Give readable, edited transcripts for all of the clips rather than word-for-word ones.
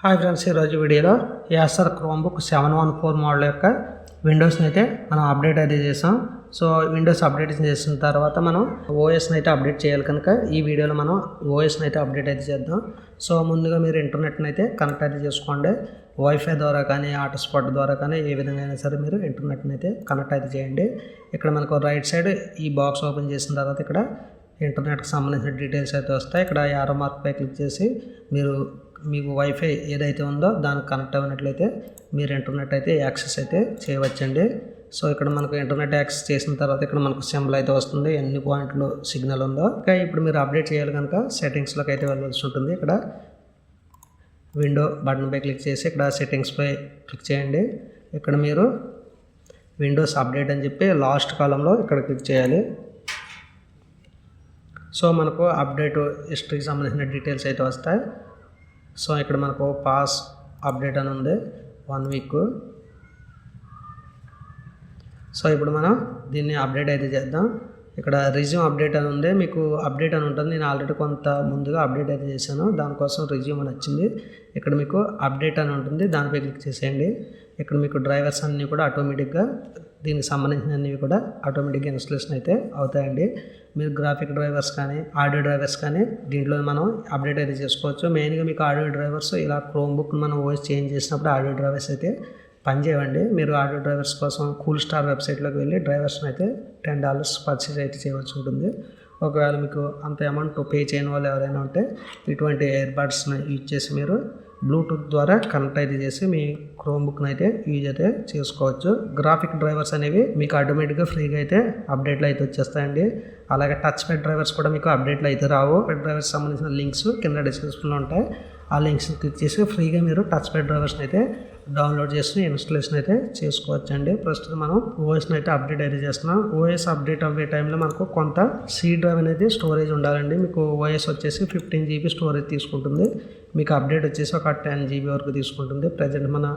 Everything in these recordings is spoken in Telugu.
హాయ్ ఫ్రెండ్స్, ఈరోజు వీడియోలో యాసర్ క్రోమ్బుక్ 714 మోడల్ యొక్క విండోస్ని అయితే మనం అప్డేట్ అయితే చేసాం. సో విండోస్ అప్డేట్ చేసిన తర్వాత మనం ఓఎస్ని అయితే అప్డేట్ చేయాలి కనుక ఈ వీడియోలో మనం ఓఎస్ని అయితే అప్డేట్ అయితే చేద్దాం. సో ముందుగా మీరు ఇంటర్నెట్ని అయితే కనెక్ట్ అయితే చేసుకోండి. వైఫై ద్వారా కానీ హాట్స్పాట్ ద్వారా కానీ ఏ విధంగా అయినా సరే మీరు ఇంటర్నెట్ని అయితే కనెక్ట్ అయితే చేయండి. ఇక్కడ మనకు రైట్ సైడ్ ఈ బాక్స్ ఓపెన్ చేసిన తర్వాత ఇక్కడ ఇంటర్నెట్కి సంబంధించిన డీటెయిల్స్ అయితే వస్తాయి. ఇక్కడ యారో మార్క్ పై క్లిక్ చేసి మీకు వైఫై ఏదైతే ఉందో దానికి కనెక్ట్ అయినట్లయితే మీరు ఇంటర్నెట్ అయితే యాక్సెస్ అయితే చేయవచ్చండి. సో ఇక్కడ మనకు ఇంటర్నెట్ యాక్సెస్ చేసిన తర్వాత ఇక్కడ మనకు సింబల్ అయితే వస్తుంది, ఎన్ని పాయింట్లు సిగ్నల్ ఉందో. ఇంకా ఇప్పుడు మీరు అప్డేట్ చేయాలి కనుక సెట్టింగ్స్లోకి అయితే వెళ్ళాల్సి ఉంటుంది. ఇక్కడ విండో బటన్ పై క్లిక్ చేసి ఇక్కడ సెట్టింగ్స్ పై క్లిక్ చేయండి. ఇక్కడ మీరు విండోస్ అప్డేట్ అని చెప్పి లాస్ట్ కాలంలో ఇక్కడ క్లిక్ చేయాలి. సో మనకు అప్డేట్ హిస్టరీకి సంబంధించిన డీటెయిల్స్ అయితే వస్తాయి. సో ఇక్కడ మనకు పాస్ అప్డేట్ అని ఉంది 1 వీక్. సో ఇప్పుడు మనం దీన్ని అప్డేట్ అయితే చేద్దాం. ఇక్కడ రిజ్యూమ్ అప్డేట్ అని ఉంది, మీకు అప్డేట్ అని ఉంటుంది. నేను ఆల్రెడీ కొంత ముందుగా అప్డేట్ అయితే చేశాను, దానికోసం రిజ్యూమ్ అని వచ్చింది. ఇక్కడ మీకు అప్డేట్ అని ఉంటుంది, దానిపై క్లిక్ చేసేయండి. ఇక్కడ మీకు డ్రైవర్స్ అన్నీ కూడా ఆటోమేటిక్గా దీనికి సంబంధించినవి కూడా ఆటోమేటిక్గా ఇన్స్టాలేషన్ అయితే అవుతాయండి. మీరు గ్రాఫిక్ డ్రైవర్స్ కానీ ఆడియో డ్రైవర్స్ కానీ దీంట్లో మనం అప్డేట్ అయితే చేసుకోవచ్చు. మెయిన్గా మీకు ఆడియో డ్రైవర్స్ ఇలా క్రోమ్బుక్ మనం వాయిస్ చేంజ్ చేసినప్పుడు ఆడియో డ్రైవర్స్ అయితే పనిచేయండి. మీరు ఆడియో డ్రైవర్స్ కోసం కూల్ స్టార్ వెబ్సైట్లోకి వెళ్ళి డ్రైవర్స్ని అయితే $10 పర్చేజ్ అయితే చేయవలసి ఉంటుంది. ఒకవేళ మీకు అంత అమౌంట్ పే చేయని వాళ్ళు ఎవరైనా ఉంటే ఇటువంటి ఇయర్బడ్స్ని యూజ్ చేసి మీరు బ్లూటూత్ ద్వారా కనెక్ట్ అయితే చేసి మీ క్రోమ్బుక్ని అయితే యూజ్ అయితే చేసుకోవచ్చు. గ్రాఫిక్ డ్రైవర్స్ అనేవి మీకు ఆటోమేటిక్గా ఫ్రీగా అయితే అప్డేట్లు అయితే వచ్చేస్తాయండి. అలాగే టచ్ ప్యాడ్ డ్రైవర్స్ కూడా మీకు అప్డేట్లు అయితే రావు. డ్రైవర్స్ సంబంధించిన లింక్స్ కింద డిస్క్రిప్షన్లో ఉంటాయి. ఆ లింక్స్ని క్లిక్ చేసి ఫ్రీగా మీరు టచ్ ప్యాడ్ డ్రైవర్స్ని అయితే డౌన్లోడ్ చేసి ఇన్స్టాలేషన్ అయితే చేసుకోవచ్చు అండి. ప్రస్తుతం మనం ఓఎస్ని అయితే అప్డేట్ అయితే చేస్తున్నాం. ఓఎస్ అప్డేట్ అవ్వే టైంలో మనకు కొంత సి డ్రైవ్ అనేది స్టోరేజ్ ఉండాలండి. మీకు ఓఎస్ వచ్చేసి 15 GB స్టోరేజ్ తీసుకుంటుంది. మీకు అప్డేట్ వచ్చేసి ఒక 10 GB వరకు తీసుకుంటుంది. ప్రజెంట్ మన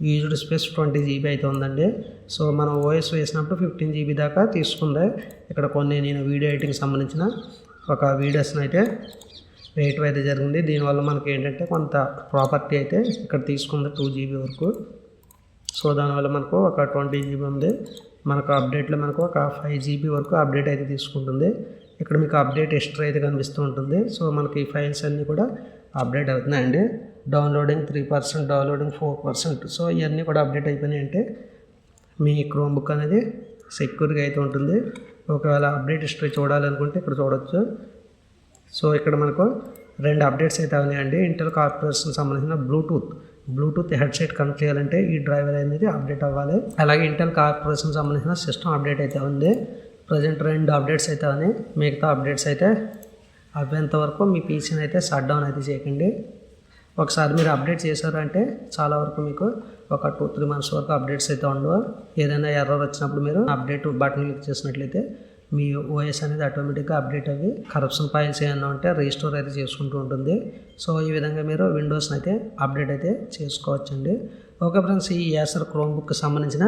యూజ్డ్ స్పేస్ 20 GB అయితే ఉందండి. సో మనం ఓఎస్ వేసినప్పుడు 15 GB దాకా తీసుకుంది. ఇక్కడ కొన్ని నేను వీడియో ఎడిటింగ్ సంబంధించిన ఒక వీడియోస్ని అయితే వేయటం అయితే జరిగింది. దీనివల్ల మనకి ఏంటంటే కొంత ప్రాపర్టీ అయితే ఇక్కడ తీసుకుంది 2 GB వరకు. సో దానివల్ల మనకు ఒక 20 GB ఉంది. మనకు అప్డేట్లో మనకు ఒక 5 GB వరకు అప్డేట్ అయితే తీసుకుంటుంది. ఇక్కడ మీకు అప్డేట్ హిస్టరీ అయితే కనిపిస్తూ ఉంటుంది. సో మనకి ఈ ఫైల్స్ అన్నీ కూడా అప్డేట్ అవుతున్నాయండి. Downloading 3%, downloading 4%. సో ఇవన్నీ కూడా అప్డేట్ అయిపోయినాయంటే మీ క్రోమ్బుక్ అనేది సెక్యూర్గా అయితే ఉంటుంది. ఒకవేళ అప్డేట్ హిస్టరీ చూడాలనుకుంటే ఇక్కడ చూడవచ్చు. సో ఇక్కడ మనకు 2 అప్డేట్స్ అయితే ఉన్నాయండి. ఇంటెల్ కార్పొరేషన్ సంబంధించిన బ్లూటూత్ హెడ్సెట్ కనెక్ట్ చేయాలంటే ఈ డ్రైవర్ అనేది అప్డేట్ అవ్వాలి. అలాగే ఇంటెల్ కార్పొరేషన్ సంబంధించిన సిస్టమ్ అప్డేట్ అయితే ఉంది. ప్రజెంట్ 2 అప్డేట్స్ అయితే ఉన్నాయి. మిగతా అప్డేట్స్ అయితే అవ్వేంత వరకు మీ పీసీని అయితే షట్ డౌన్ అయితే చేయకండి. ఒకసారి మీరు అప్డేట్ చేశారంటే చాలా వరకు మీకు ఒక 2-3 months వరకు అప్డేట్స్ అయితే ఉండవు. ఏదైనా ఎర్రర్ వచ్చినప్పుడు మీరు అప్డేట్ బటన్ క్లిక్ చేసినట్లయితే మీ ఓఎస్ అనేది ఆటోమేటిక్గా అప్డేట్ అయ్యి కరప్షన్ ఫైల్స్ ఏమన్నా ఉంటే రీస్టోర్ అయితే చేసుకుంటూ ఉంటుంది. సో ఈ విధంగా మీరు విండోస్ని అయితే అప్డేట్ అయితే చేసుకోవచ్చండి. ఓకే ఫ్రెండ్స్, ఈ యాసర్ క్రోమ్బుక్కి సంబంధించిన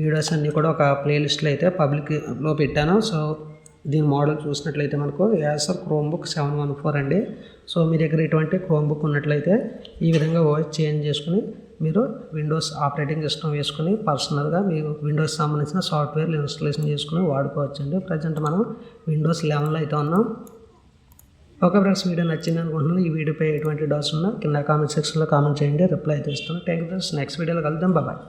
వీడియోస్ అన్నీ కూడా ఒక ప్లేలిస్ట్లో అయితే పబ్లిక్లో పెట్టాను. సో దీని మోడల్ చూసినట్లయితే మనకు యాసర్ క్రోమ్బుక్ 714 అండి. సో మీ దగ్గర ఇటువంటి క్రోమ్బుక్ ఉన్నట్లయితే ఈ విధంగా ఓఎస్ చేంజ్ చేసుకుని మీరు విండోస్ ఆపరేటింగ్ సిస్టమ్ వేసుకుని పర్సనల్గా మీరు విండోస్ సంబంధించిన సాఫ్ట్వేర్లు ఇన్స్టాలేషన్ చేసుకుని వాడుకోవచ్చండి. ప్రజెంట్ మనం విండోస్ 11లో అయితే ఉన్నాం. ఓకే ఫ్రెండ్స్, వీడియో నచ్చింది అనుకుంటున్నాను. ఈ వీడియోపై ఎటువంటి డౌట్స్ ఉన్నా కింద కామెంట్ సెక్షన్లో కామెంట్ చేయండి, రిప్లై అయితే ఇస్తాను. థ్యాంక్ యూ ఫ్రెండ్స్, నెక్స్ట్ వీడియోలో కలుద్దాం. బాయ్.